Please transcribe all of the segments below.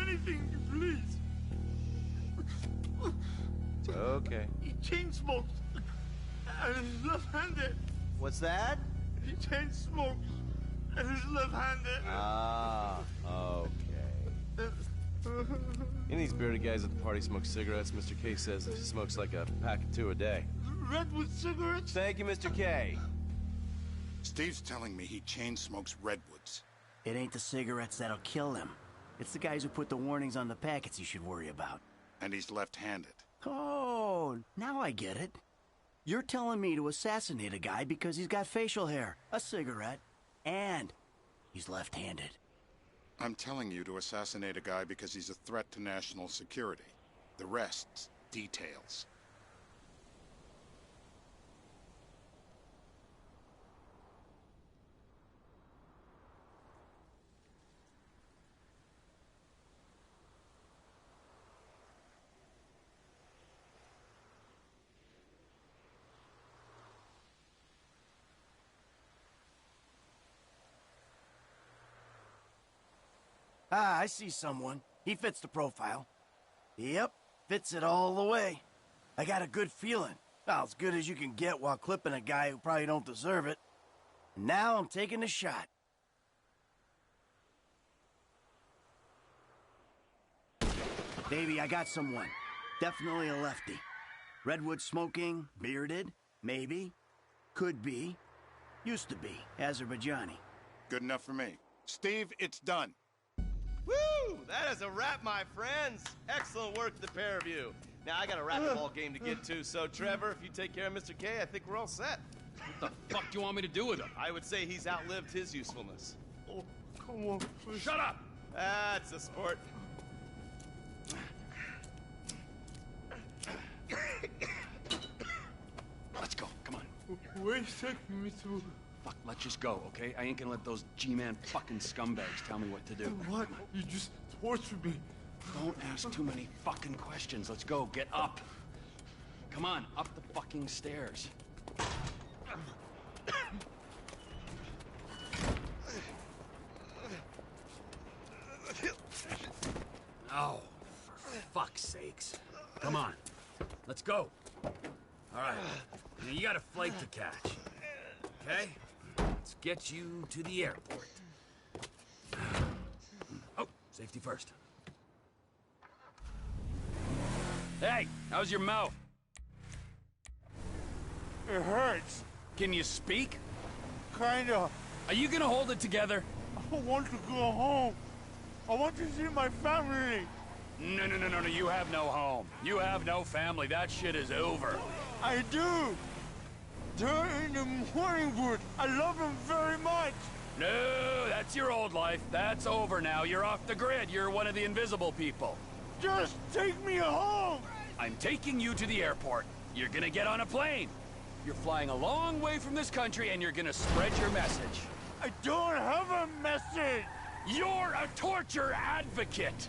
anything you please. Okay. He chain smokes and is left-handed. What's that? He chain smokes and is left-handed. Ah, okay. Any of these bearded guys at the party smoke cigarettes. Mr. K says he smokes like a pack of 2 a day. Redwood cigarettes? Thank you, Mr. K. Steve's telling me he chain smokes Redwoods. It ain't the cigarettes that'll kill him. It's the guys who put the warnings on the packets you should worry about. And he's left-handed. Oh, now I get it. You're telling me to assassinate a guy because he's got facial hair, a cigarette, and he's left-handed. I'm telling you to assassinate a guy because he's a threat to national security. The rest's details. Ah, I see someone. He fits the profile. Yep, fits it all the way. I got a good feeling. Well, as good as you can get while clipping a guy who probably don't deserve it. And now I'm taking the shot. Baby, I got someone. Definitely a lefty. Redwood smoking, bearded, maybe. Could be. Used to be. Azerbaijani. Good enough for me. Steve, it's done. Woo! That is a wrap, my friends. Excellent work, the pair of you. Now, I got a racquetball game to get to, so Trevor, if you take care of Mr. K, I think we're all set. What the fuck do you want me to do with him? I would say he's outlived his usefulness. Oh, come on, please. Shut up! That's a sport. Let's go, come on. Where's taking me to? Fuck, let's just go, okay? I ain't gonna let those G-Man fucking scumbags tell me what to do. What? You just tortured me. Don't ask too many fucking questions. Let's go, get up. Come on, up the fucking stairs. Oh, for fuck's sakes. Come on, let's go. All right, now you got a flight to catch, okay? Let's get you to the airport. Oh, safety first. Hey, how's your mouth? It hurts. Can you speak? Kinda. Are you gonna hold it together? I want to go home. I want to see my family. No, you have no home. You have no family. That shit is over. I do. They're in the morning wood. I love them very much. No, that's your old life. That's over now. You're off the grid. You're one of the invisible people. Just take me home. I'm taking you to the airport. You're gonna get on a plane. You're flying a long way from this country and you're gonna spread your message. I don't have a message. You're a torture advocate.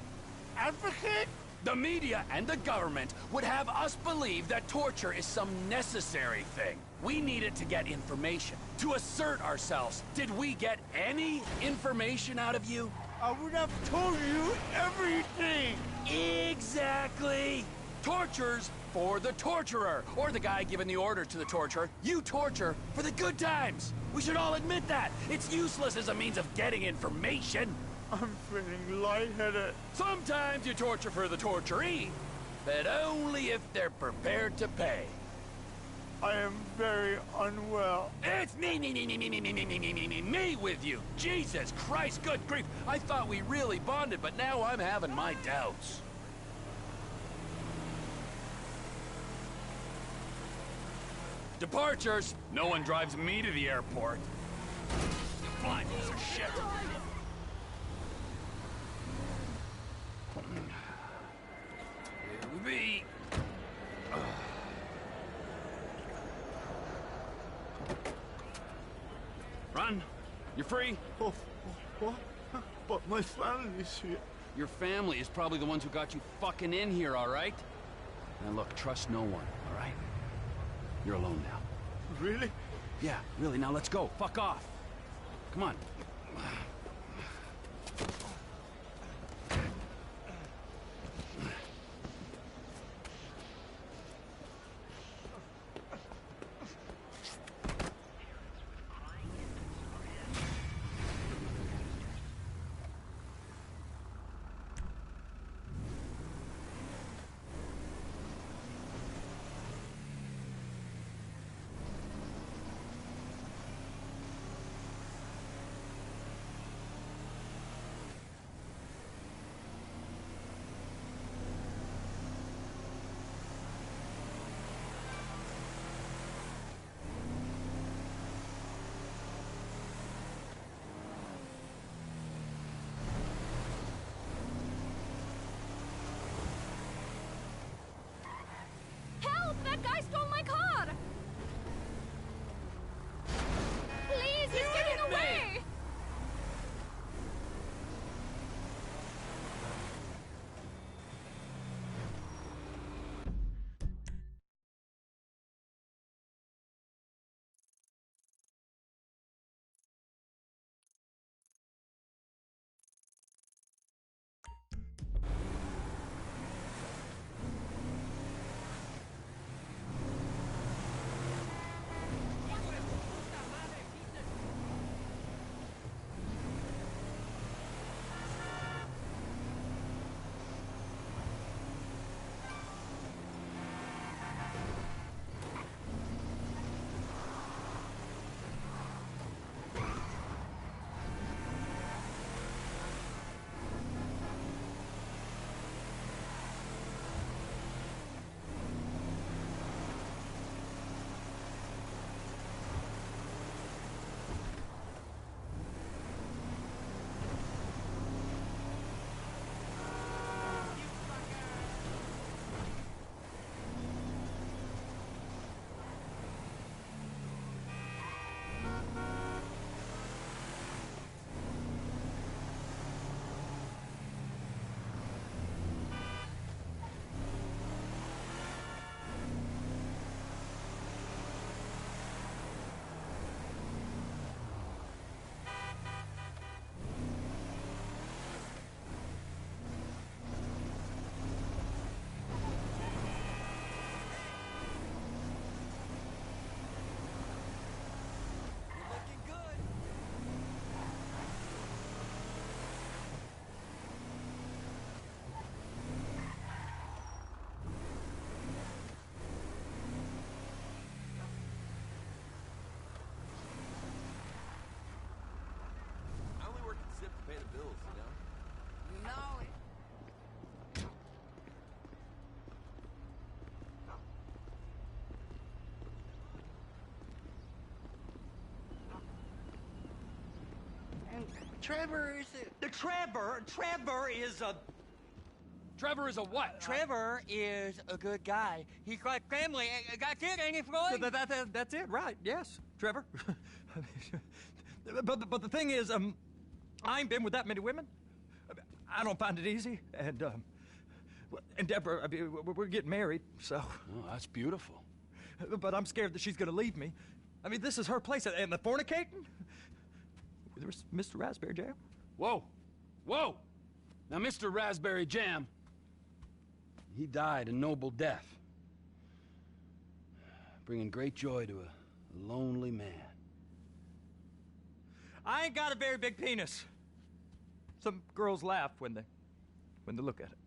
Advocate? The media and the government would have us believe that torture is some necessary thing. We need it to get information, to assert ourselves. Did we get any information out of you? I would have told you everything. Exactly. Torture's for the torturer, or the guy giving the order to the torturer. You torture for the good times. We should all admit that. It's useless as a means of getting information. I'm feeling lightheaded. Sometimes you torture for the torturee, but only if they're prepared to pay. I am very unwell. It's me with you. Jesus Christ, good grief. I thought we really bonded, but now I'm having my doubts. Departures. No one drives me to the airport. Fine piece of shit. Here we be. Run. You're free. Oh, what? But my family's here. Your family is probably the ones who got you fucking in here, all right? Now look, trust no one, all right? You're alone now. Really? Yeah, really. Now let's go. Fuck off. Come on. sip to pay the bills, you know? No. Trevor is Trevor is a... Trevor is a what? Trevor is a good guy. He's like family. That's it, ain't it, Floyd? That's it, right? Yes, Trevor. but the thing is, I ain't been with that many women. I don't find it easy, and Deborah, I mean, we're getting married, so. Oh, that's beautiful. But I'm scared that she's gonna leave me. I mean, this is her place, and the fornicating. There's Mr. Raspberry Jam. Whoa, whoa! Now, Mr. Raspberry Jam, he died a noble death, bringing great joy to a lonely man. I ain't got a very big penis. Some girls laugh when they look at it.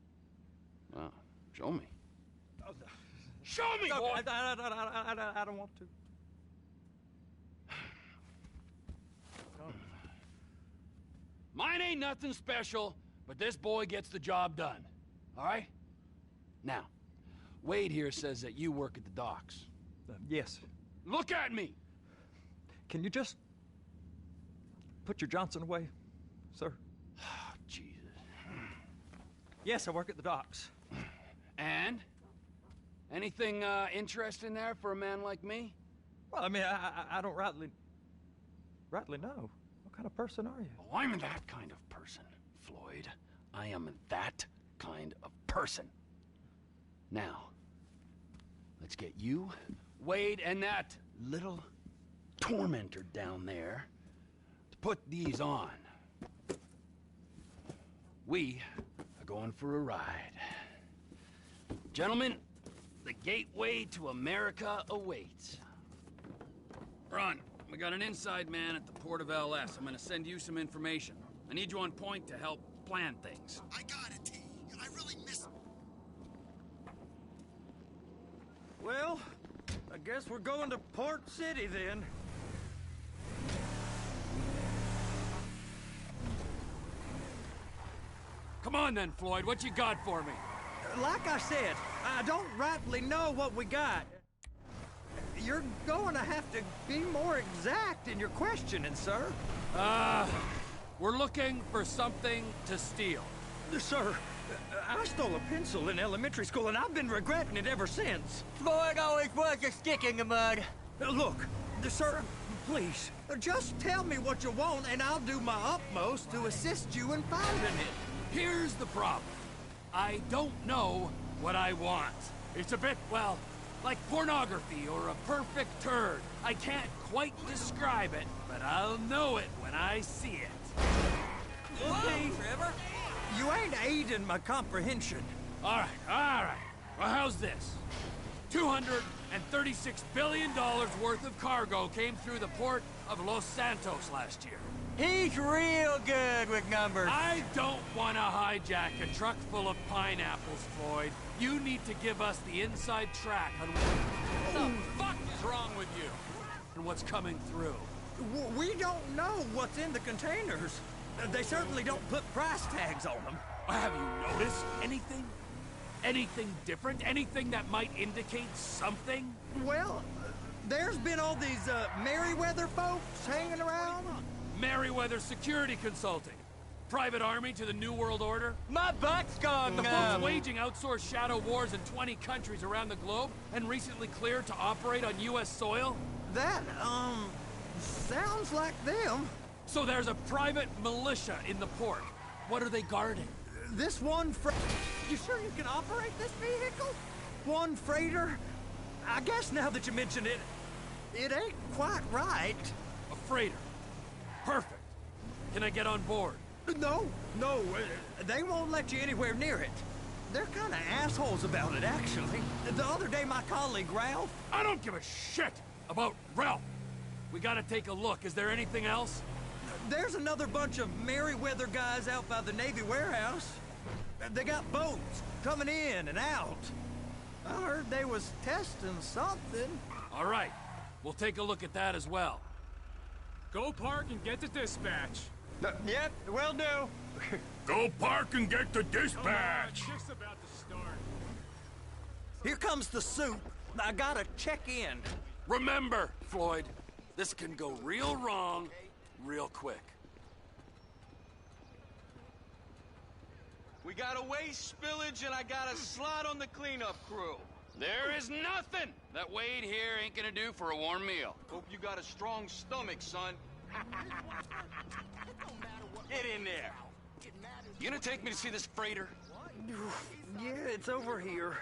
Wow, show me. Show me, boy! I don't want to. Mine ain't nothing special, but this boy gets the job done. All right? Now, Wade here says that you work at the docks. Yes. Look at me! Can you just put your Johnson away, sir? Oh, Jesus. Yes, I work at the docks. And? Anything interesting there for a man like me? Well, I mean, I don't rightly know. What kind of person are you? Oh, I'm that kind of person, Floyd. I am that kind of person. Now, let's get you, Wade, and that little tormentor down there to put these on. We are going for a ride. Gentlemen, the gateway to America awaits. Ron, we got an inside man at the port of LS. I'm gonna send you some information. I need you on point to help plan things. I got it, T. And I really miss... Well, I guess we're going to Port City then. Come on then, Floyd. What you got for me? Like I said, I don't rightly know what we got. You're going to have to be more exact in your questioning, sir. We're looking for something to steal. Sir, I stole a pencil in elementary school, and I've been regretting it ever since. Floyd always was a stick in the mud. Look, sir, please, just tell me what you want, and I'll do my utmost to assist you in finding it. Here's the problem. I don't know what I want. It's a bit, well, like pornography or a perfect turd. I can't quite describe it, but I'll know it when I see it. Okay, Trevor. You ain't aiding my comprehension. All right. Well, how's this? $236 billion worth of cargo came through the port of Los Santos last year. He's real good with numbers. I don't want to hijack a truck full of pineapples, Floyd. You need to give us the inside track on what the fuck is wrong with you and what's coming through. We don't know what's in the containers. They certainly don't put price tags on them. Have you noticed anything? Anything different? Anything that might indicate something? Well, there's been all these Merryweather folks hanging around. Merryweather Security Consulting. Private army to the New World Order. My butt's gone The numb. folks waging outsourced shadow wars in 20 countries around the globe and recently cleared to operate on U.S. soil. That, sounds like them. So there's a private militia in the port. What are they guarding? This one You sure you can operate this vehicle? One freighter? I guess now that you mention it, it ain't quite right. A freighter. Perfect. Can I get on board? No, they won't let you anywhere near it. They're kind of assholes about it, actually. The other day, my colleague, Ralph... I don't give a shit about Ralph. We gotta take a look. Is there anything else? There's another bunch of Merryweather guys out by the Navy warehouse. They got boats coming in and out. I heard they was testing something. All right. We'll take a look at that as well. Go park and get to dispatch. Yep, will do. Go park and get the dispatch. Here comes the soup. I gotta check in. Remember, Floyd, this can go real wrong real quick. We got a waste spillage and I got a slot on the cleanup crew. There is nothing that Wade here ain't gonna do for a warm meal. Hope you got a strong stomach, son. Get in there. You gonna take me to see this freighter? Yeah, it's over here.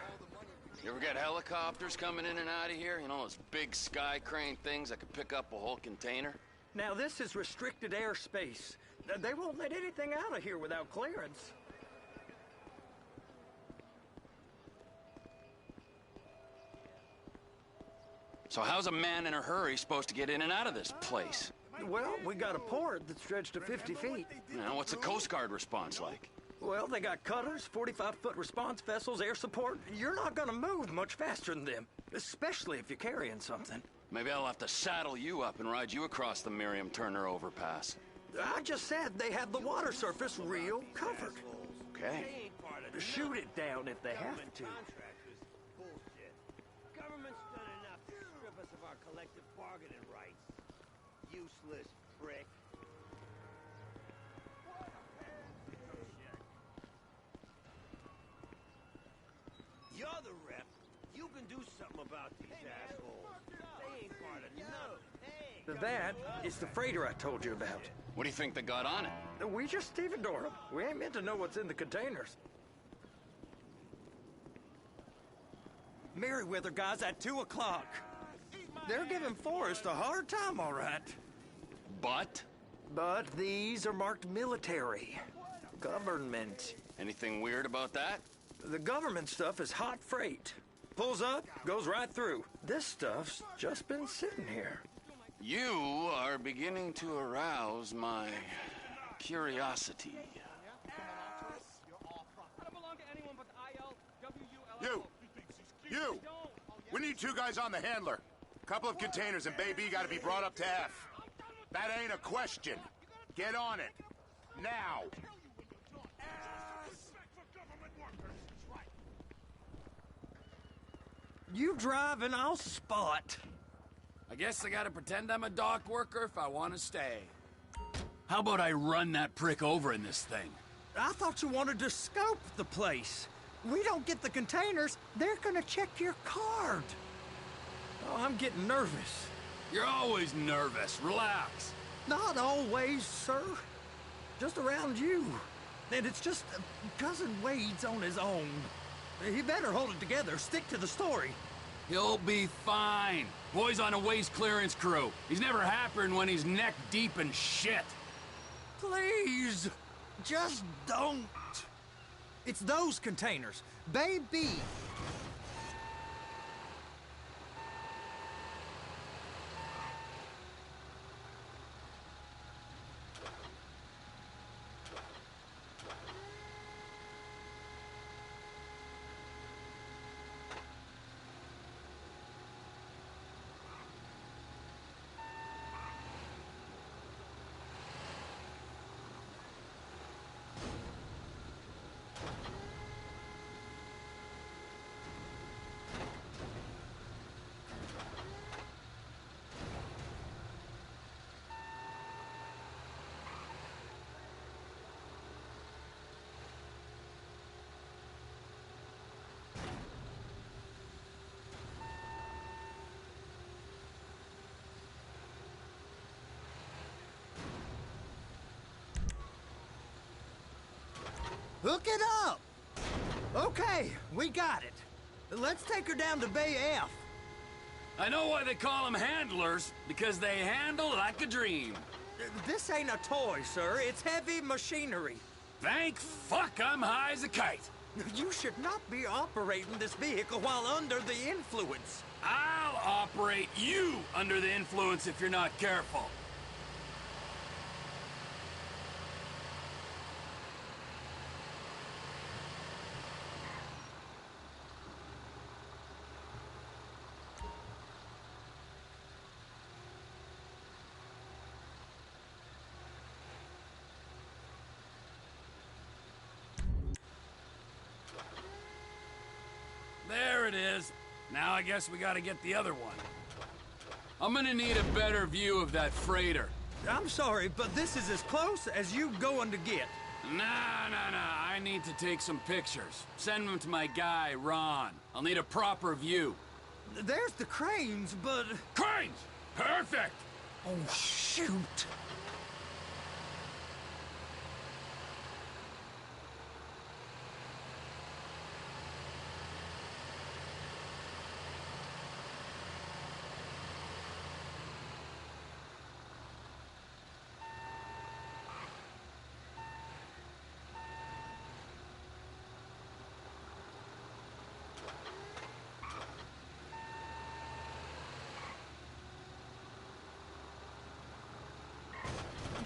You ever get helicopters coming in and out of here? You know, those big sky crane things that could pick up a whole container? Now, this is restricted airspace. They won't let anything out of here without clearance. So how's a man in a hurry supposed to get in and out of this place? Well, we got a port that stretched to 50 feet. Now, what's the Coast Guard response like? Well, they got cutters, 45-foot response vessels, air support. You're not gonna move much faster than them, especially if you're carrying something. Maybe I'll have to saddle you up and ride you across the Miriam Turner overpass. I just said they have the water surface real covered. Okay. Shoot it down if they have to. Government's done enough to strip us of our collective bargaining rights. Useless prick. You're the rep. You can do something about these assholes. They ain't part of nothing. That is the freighter I told you about. What do you think they got on it? We just stevedore them. We ain't meant to know what's in the containers. Merryweather guys at 2 o'clock. They're giving Forrest a hard time, all right. But? But these are marked military. Government. Anything weird about that? The government stuff is hot freight. Pulls up, goes right through. This stuff's just been sitting here. You are beginning to arouse my curiosity. You! We need 2 guys on the handler. Couple of containers and Baby gotta be brought up to F. That ain't a question. Get on it. Now! You drive and I'll spot. I guess I gotta pretend I'm a dock worker if I want to stay. How about I run that prick over in this thing? I thought you wanted to scope the place. We don't get the containers, they're gonna check your card. Oh, I'm getting nervous. You're always nervous. Relax. Not always, sir. Just around you. And it's just Cousin Wade's on his own. He better hold it together, stick to the story. He'll be fine. Boy's on a waste clearance crew. He's never happier than when he's neck deep in shit. Please, just don't. It's those containers. Baby. Hook it up! Okay, we got it. Let's take her down to Bay F. I know why they call them handlers, because they handle like a dream. This ain't a toy, sir. It's heavy machinery. Thank fuck I'm high as a kite. You should not be operating this vehicle while under the influence. I'll operate you under the influence if you're not careful. it is. Now I guess we gotta get the other one. I'm gonna need a better view of that freighter. I'm sorry, but this is as close as you going to get. Nah. I need to take some pictures. Send them to my guy, Ron. I'll need a proper view. There's the cranes, but... Cranes! Perfect! Oh, shoot.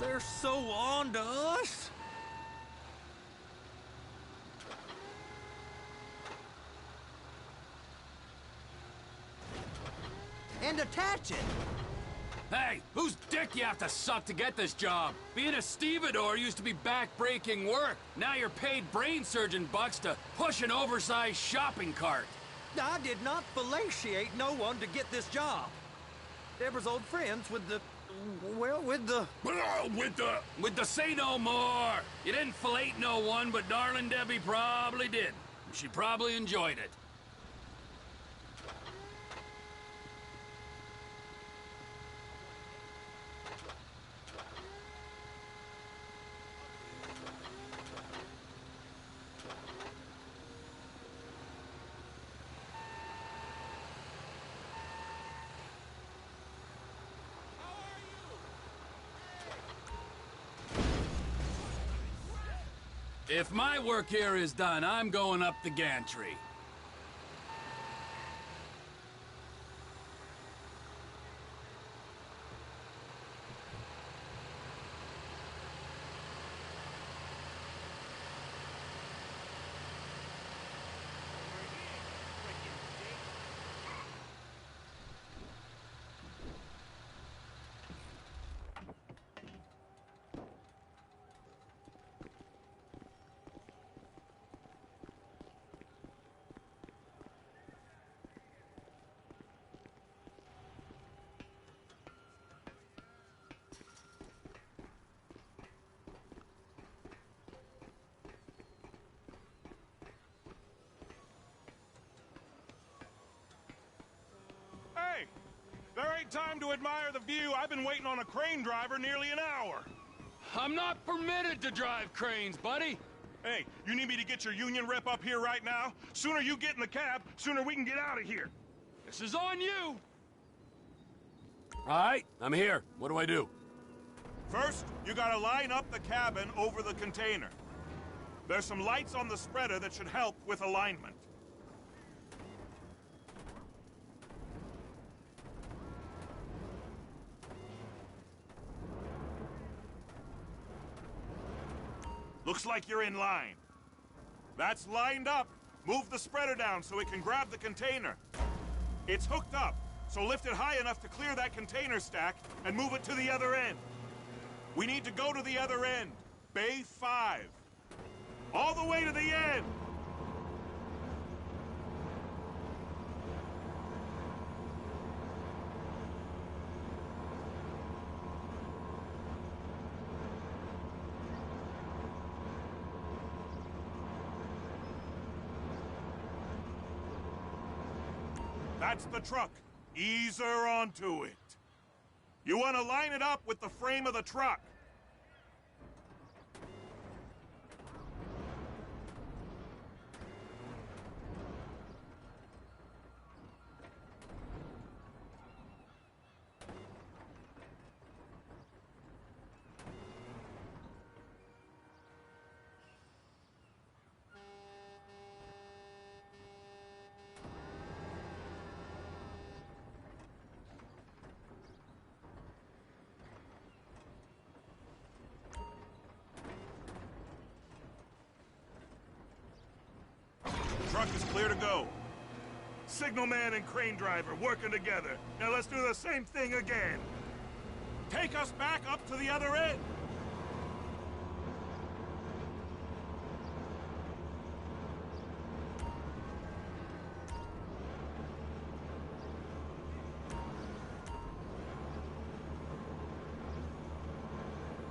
They're so on to us. And attach it. Hey, whose dick you have to suck to get this job? Being a stevedore used to be back-breaking work. Now you're paid brain surgeon bucks to push an oversized shopping cart. I did not fellatiate no one to get this job. Deborah's old friends with the... well, with the... With the say no more! You didn't fillet no one, but darling Debbie probably did. She probably enjoyed it. If my work here is done, I'm going up the gantry. Hey, there ain't time to admire the view. I've been waiting on a crane driver nearly an hour. I'm not permitted to drive cranes, buddy. Hey, you need me to get your union rep up here right now? Sooner you get in the cab, sooner we can get out of here. This is on you. All right, I'm here. What do I do? First, you gotta line up the cabin over the container. There's some lights on the spreader that should help with alignment. Looks like you're in line. That's lined up. Move the spreader down so it can grab the container. It's hooked up, so lift it high enough to clear that container stack and move it to the other end. We need to go to the other end. Bay 5. All the way to the end! That's the truck. Ease her onto it. You want to line it up with the frame of the truck. Truck is clear to go. Signalman and crane driver working together. Now let's do the same thing again. Take us back up to the other end.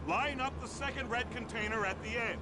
Line up the second red container at the end.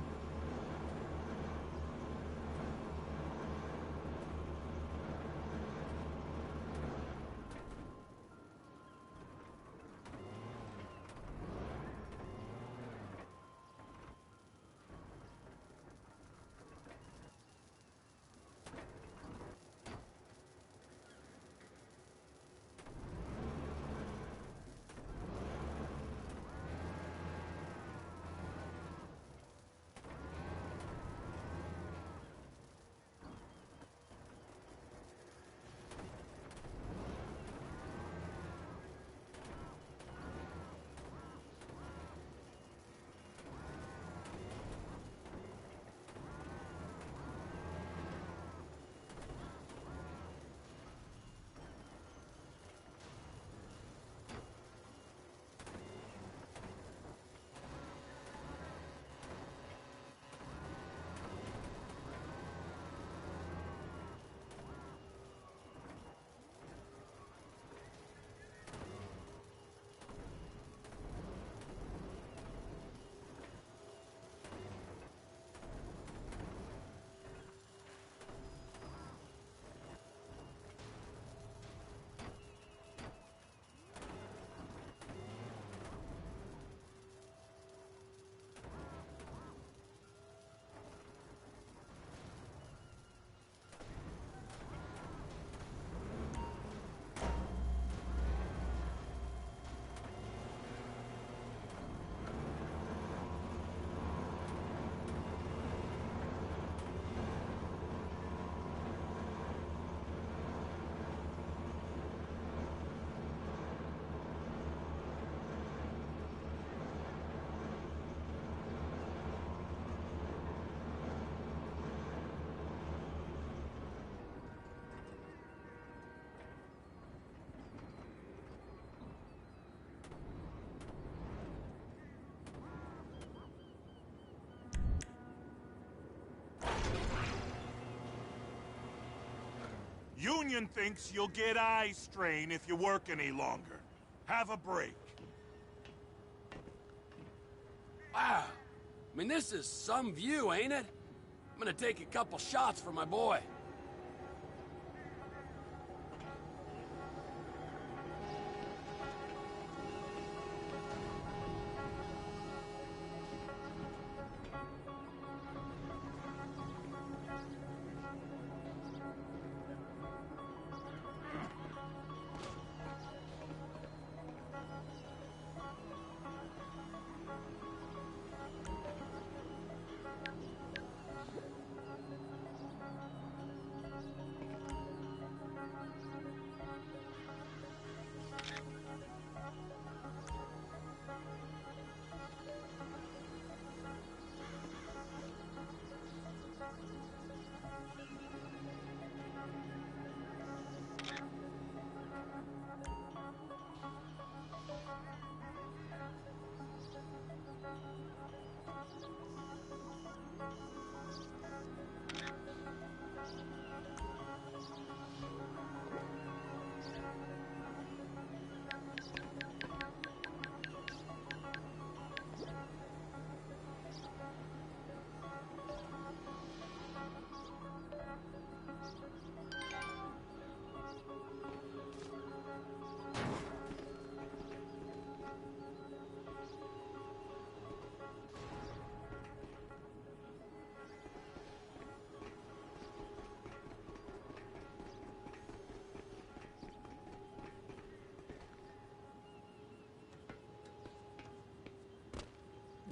Union thinks you'll get eye strain if you work any longer. Have a break. Wow. I mean, this is some view, ain't it? I'm gonna take a couple shots for my boy.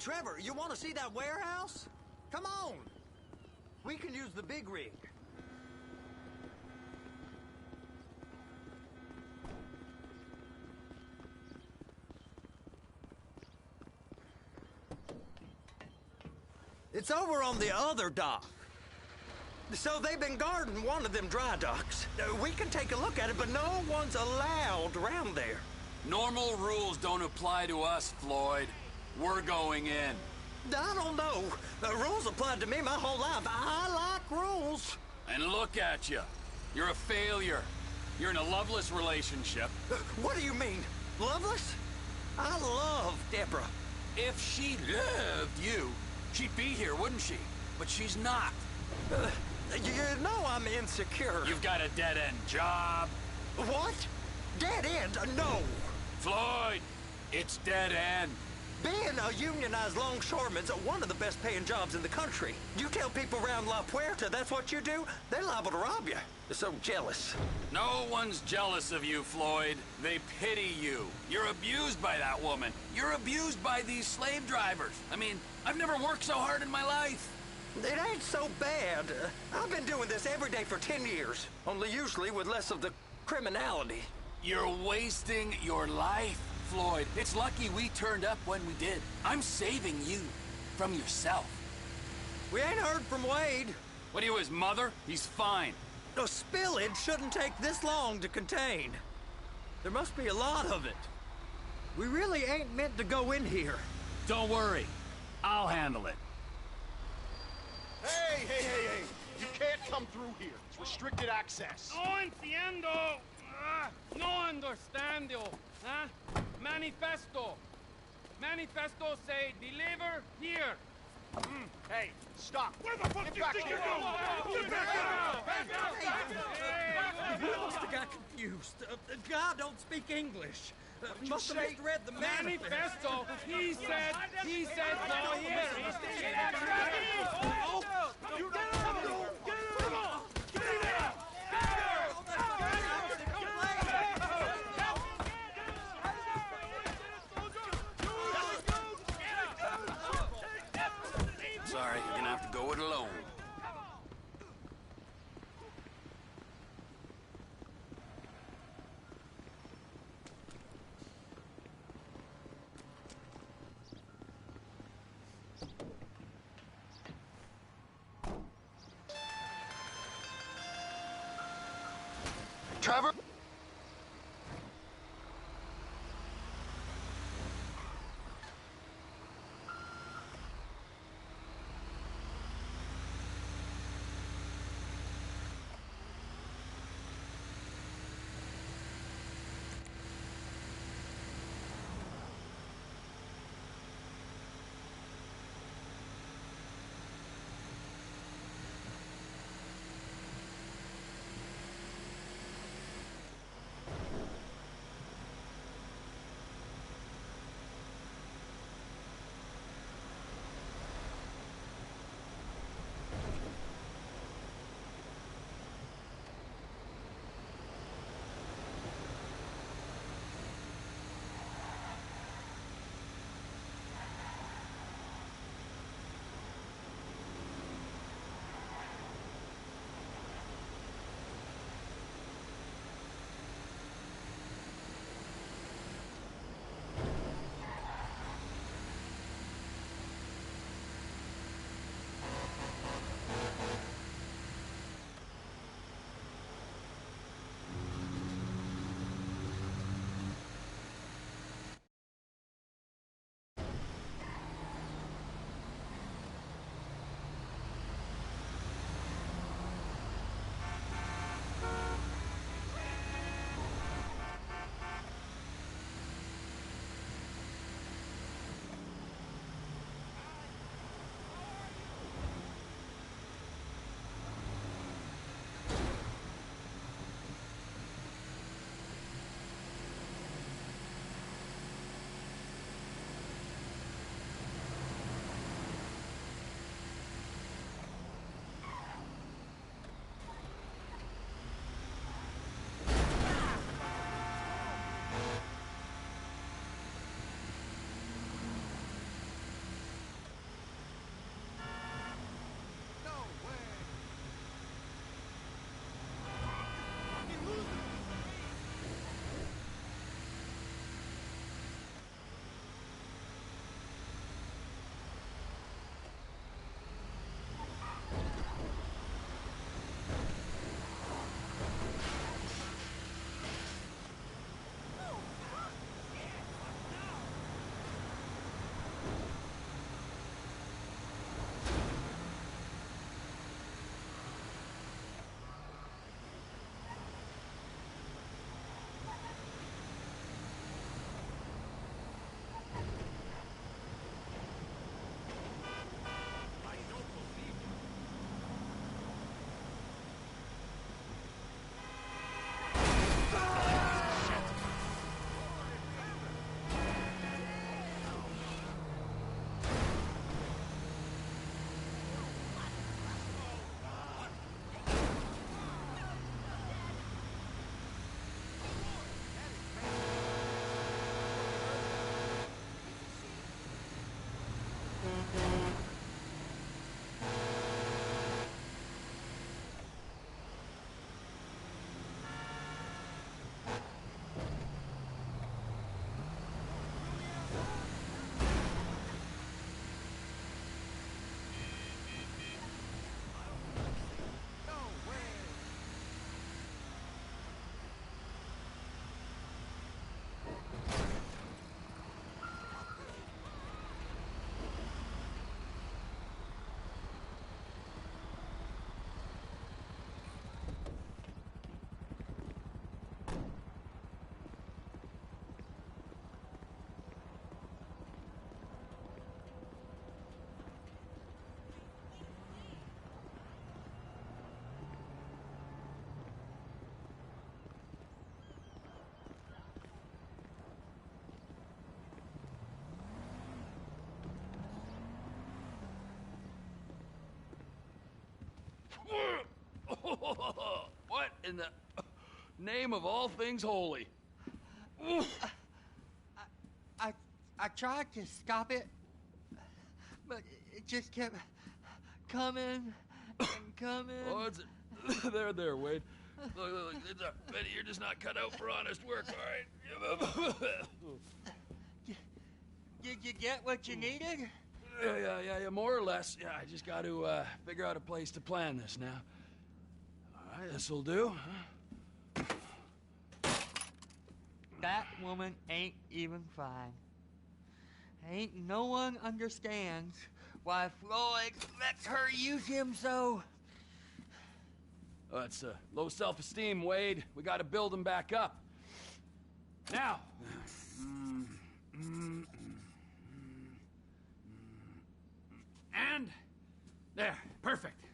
Trevor, you want to see that warehouse? Come on. We can use the big rig. It's over on the other dock. So they've been guarding one of them dry docks. We can take a look at it, but no one's allowed around there. Normal rules don't apply to us, Floyd. We're going in. I don't know. The rules applied to me my whole life. I like rules. And look at you. You're a failure. You're in a loveless relationship. What do you mean? Loveless? I love Deborah. If she loved you, she'd be here, wouldn't she? But she's not. You know I'm insecure. You've got a dead-end job. What? Dead end? No. Floyd, it's dead end. Being a unionized longshoreman's one of the best paying jobs in the country. You tell people around La Puerta that's what you do, they're liable to rob you. They're so jealous. No one's jealous of you, Floyd. They pity you. You're abused by that woman. You're abused by these slave drivers. I mean, I've never worked so hard in my life. It ain't so bad. I've been doing this every day for 10 years, only usually with less of the criminality. You're wasting your life, Floyd. It's lucky we turned up when we did. I'm saving you from yourself. We ain't heard from Wade. What are you, his mother? He's fine. A spillage shouldn't take this long to contain. There must be a lot of it. We really ain't meant to go in here. Don't worry. I'll handle it. Hey! You can't come through here. It's restricted access. No entiendo. No understando. Huh? Manifesto. Manifesto say deliver here. Hey, stop. Where the fuck do you think you're going? Get back out! We must have got confused. God don't speak English. Must have misread the Manifesto. He said go here. Sorry, you're gonna have to go it alone. Trevor? in the name of all things holy? I tried to stop it, but it just kept coming and coming. Oh, it's there, Wade. Look, Benny, you're just not cut out for honest work, all right? Did you get what you needed? Yeah, more or less. Yeah, I just got to figure out a place to plan this now. All right, this'll do. That woman ain't even fine. Ain't no one understands why Floyd lets her use him so. Oh, it's low self-esteem, Wade. We got to build him back up. Now. And there, perfect.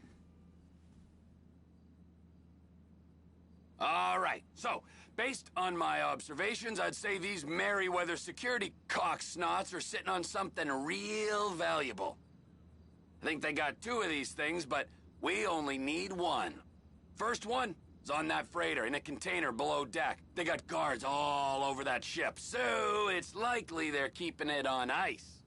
All right, so based on my observations, I'd say these Merryweather security cocksnots are sitting on something real valuable. I think they got 2 of these things, but we only need 1. First one is on that freighter in a container below deck. They got guards all over that ship, so it's likely they're keeping it on ice.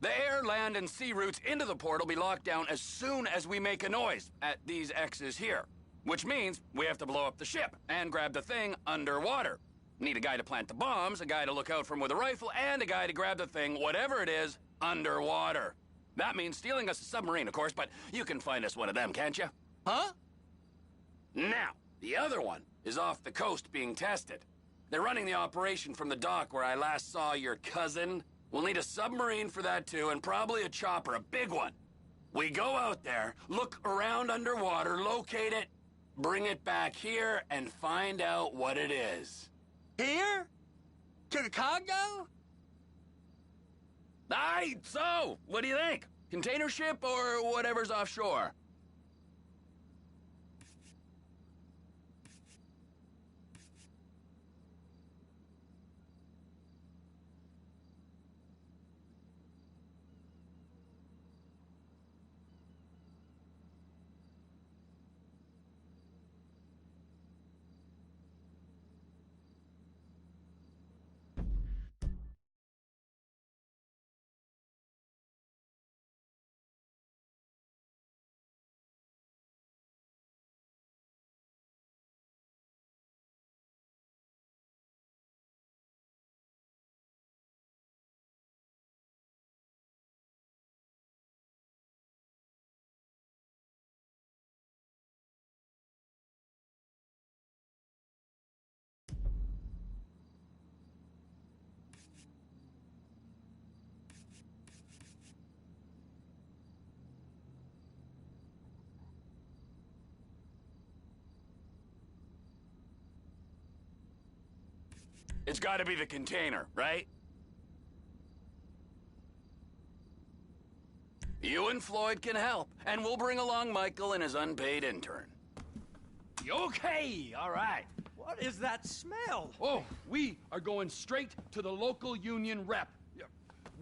The air, land, and sea routes into the port will be locked down as soon as we make a noise at these X's here. Which means we have to blow up the ship and grab the thing underwater. Need a guy to plant the bombs, a guy to look out for him with a rifle, and a guy to grab the thing, whatever it is, underwater. That means stealing us a submarine, of course, but you can find us one of them, can't you? Huh? Now, the other one is off the coast being tested. They're running the operation from the dock where I last saw your cousin. We'll need a submarine for that too, and probably a chopper, a big one. We go out there, look around underwater, locate it, bring it back here, and find out what it is. Here? To the Congo? Aye, so, what do you think? Container ship or whatever's offshore? It's gotta be the container, right? You and Floyd can help, and we'll bring along Michael and his unpaid intern. Okay, all right. What is that smell? Oh, we are going straight to the local union rep.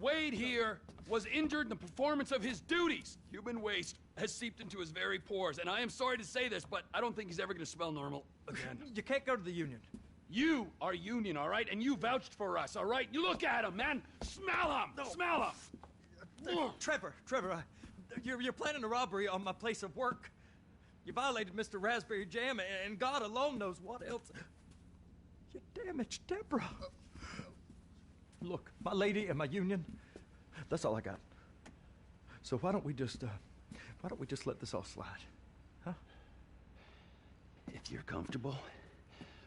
Wade here was injured in the performance of his duties. Human waste has seeped into his very pores, and I am sorry to say this, but I don't think he's ever gonna smell normal again. You can't go to the union. You are union, all right? And you vouched for us, all right? You look at him, man. Smell him. No. Smell him. Trevor, you're planning a robbery on my place of work. You violated Mr. Raspberry Jam, and God alone knows what else. You damaged Deborah. Look, my lady and my union, that's all I got. So why don't we just let this all slide, huh? If you're comfortable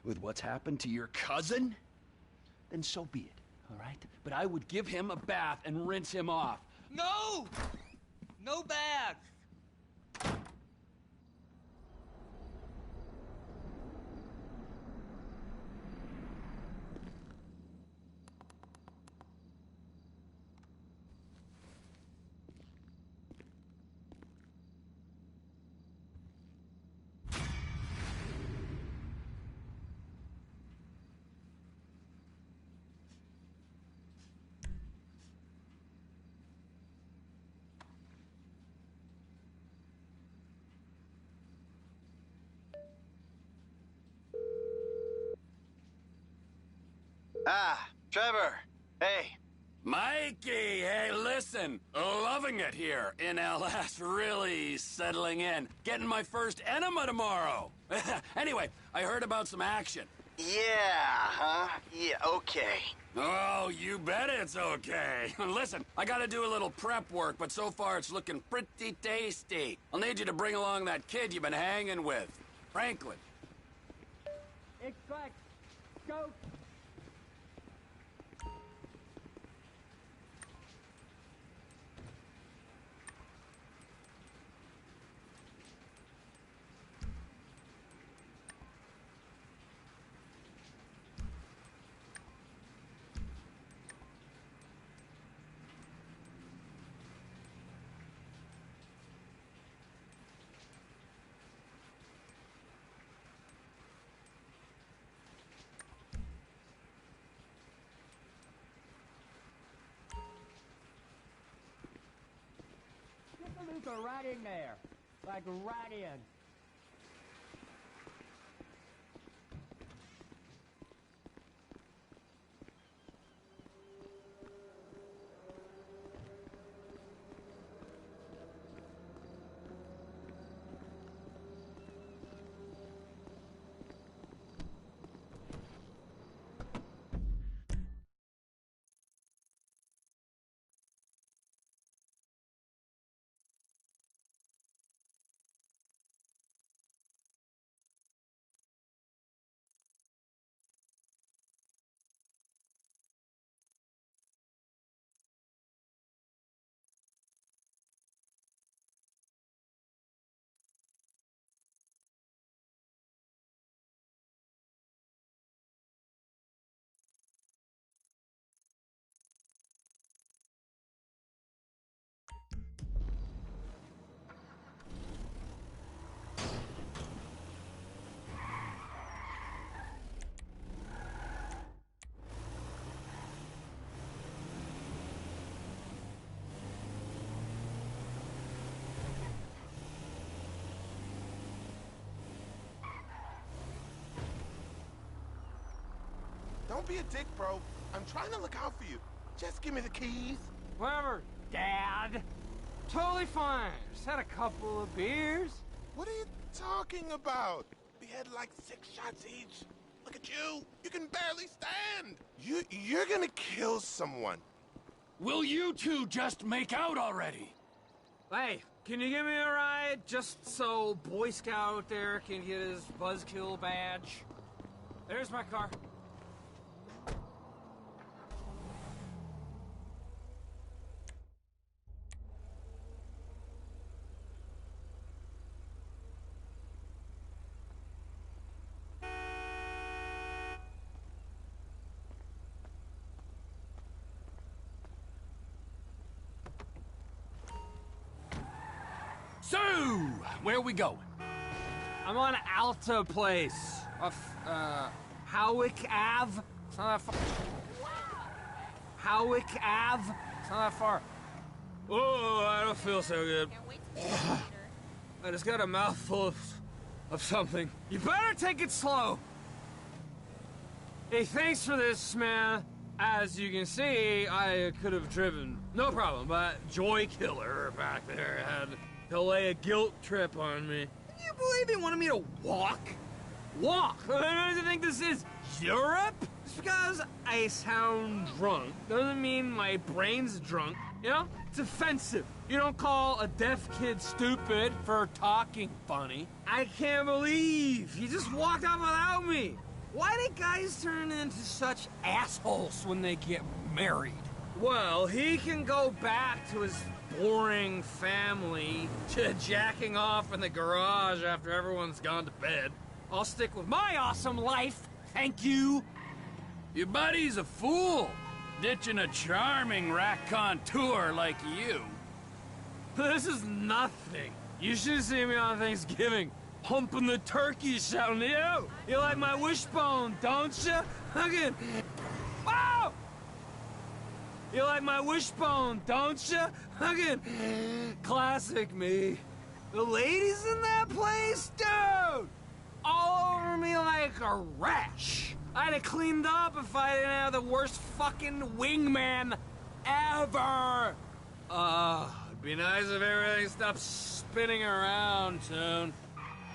with what's happened to your cousin, then so be it, all right? But I would give him a bath and rinse him off. No! No bath! Ah, Trevor. Hey. Mikey, hey, listen. Loving it here in LS. Really settling in. Getting my first enema tomorrow. Anyway, I heard about some action. Yeah, huh? Yeah, okay. Oh, you bet it's okay. Listen, I gotta do a little prep work, but so far it's looking pretty tasty. I'll need you to bring along that kid you've been hanging with, Franklin. Expect. Go. Luca right in there. Like right in. Don't be a dick, bro. I'm trying to look out for you. Just give me the keys. Whatever, Dad. Totally fine. Just had a couple of beers. What are you talking about? We had like 6 shots each. Look at you. You can barely stand. You're gonna kill someone. Will you two just make out already? Hey, can you give me a ride? Just so Boy Scout there can get his buzzkill badge. There's my car. So, where are we going? I'm on Alta Place. Off, Howick Ave. It's not that far. Howick Ave. It's not that far. Oh, I don't feel so good. I just got a mouthful of something. You better take it slow. Hey, thanks for this, man. As you can see, I could have driven. No problem, but Joy Killer back there had to lay a guilt trip on me. Can you believe he wanted me to walk? Walk? I don't think this is Europe. Just because I sound drunk doesn't mean my brain's drunk. You know? It's offensive. You don't call a deaf kid stupid for talking funny. I can't believe he just walked out without me. Why do guys turn into such assholes when they get married? Well, he can go back to his boring family to jacking off in the garage after everyone's gone to bed. I'll stick with my awesome life, thank you. Your buddy's a fool, ditching a charming raconteur like you. This is nothing. You should see me on Thanksgiving, humping the turkey, shouting, "Yo, you like my wishbone, don't you?" Again. Wow! You like my wishbone, don't you? Again. Classic me. The ladies in that place, dude, all over me like a rash. I'd have cleaned up if I didn't have the worst fucking wingman ever. It'd be nice if everything stopped spinning around soon.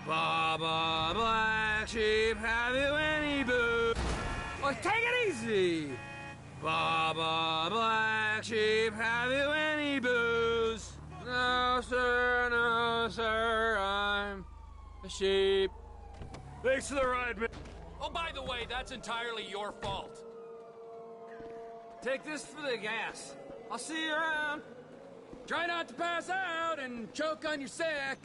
Baba Black Sheep, have you any booze? Oh, take it easy. Baba Black Sheep, have you any booze? No, sir, I'm a sheep. Thanks for the ride, man. Oh, by the way, that's entirely your fault. Take this for the gas. I'll see you around. Try not to pass out and choke on your sack.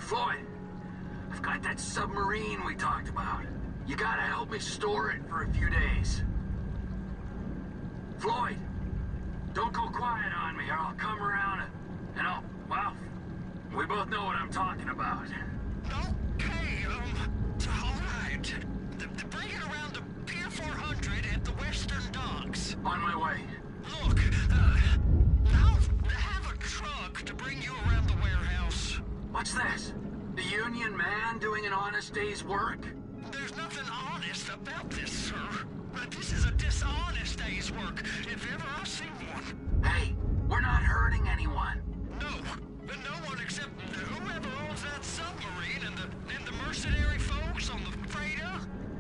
Floyd, I've got that submarine we talked about. You gotta help me store it for a few days. Floyd, don't go quiet on me or I'll come around and well, we both know what I'm talking about. Okay, all right. Bring it around to Pier 400 at the Western Docks. On my way. Look, I'll have a truck to bring you around the warehouse. What's this? The union man doing an honest day's work? There's nothing honest about this, sir. This is a dishonest day's work, if ever I've seen one. Hey, we're not hurting anyone. No, but no one except whoever owns that submarine and the mercenary folks on the freighter.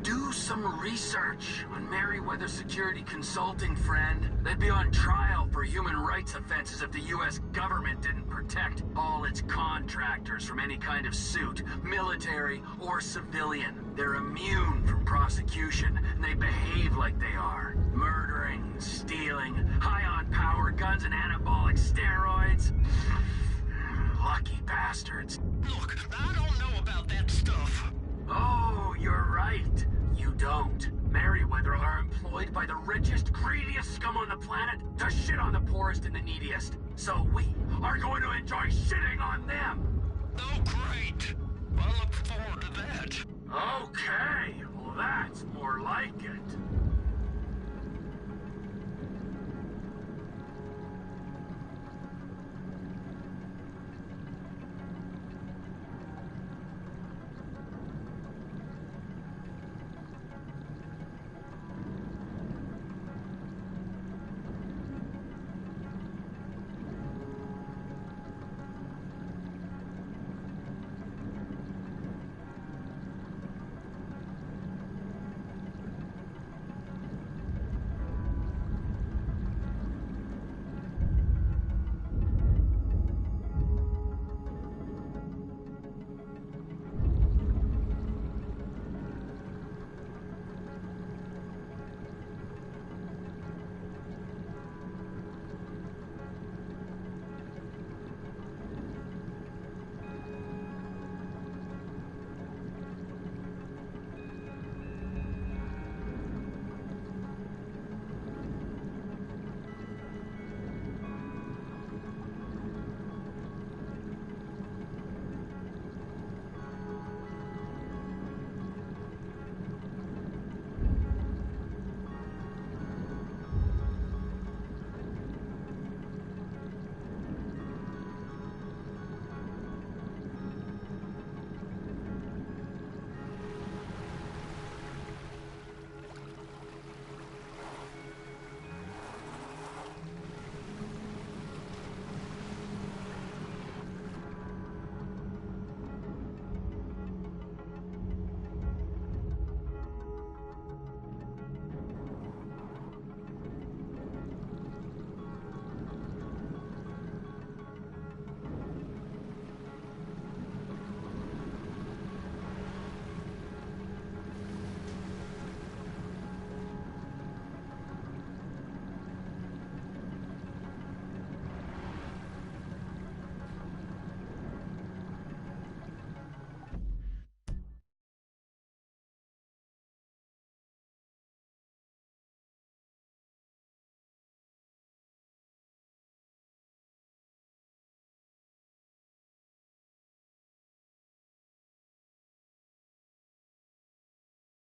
Do some research on Merryweather Security Consulting, friend. They'd be on trial for human rights offenses if the U.S. government didn't protect all its contractors from any kind of suit, military or civilian. They're immune from prosecution, and they behave like they are. Murdering, stealing, high on power guns and anabolic steroids. Lucky bastards. Look, I don't know about that stuff. Oh, you're right. You don't. Merryweather are employed by the richest, greediest scum on the planet to shit on the poorest and the neediest. So we are going to enjoy shitting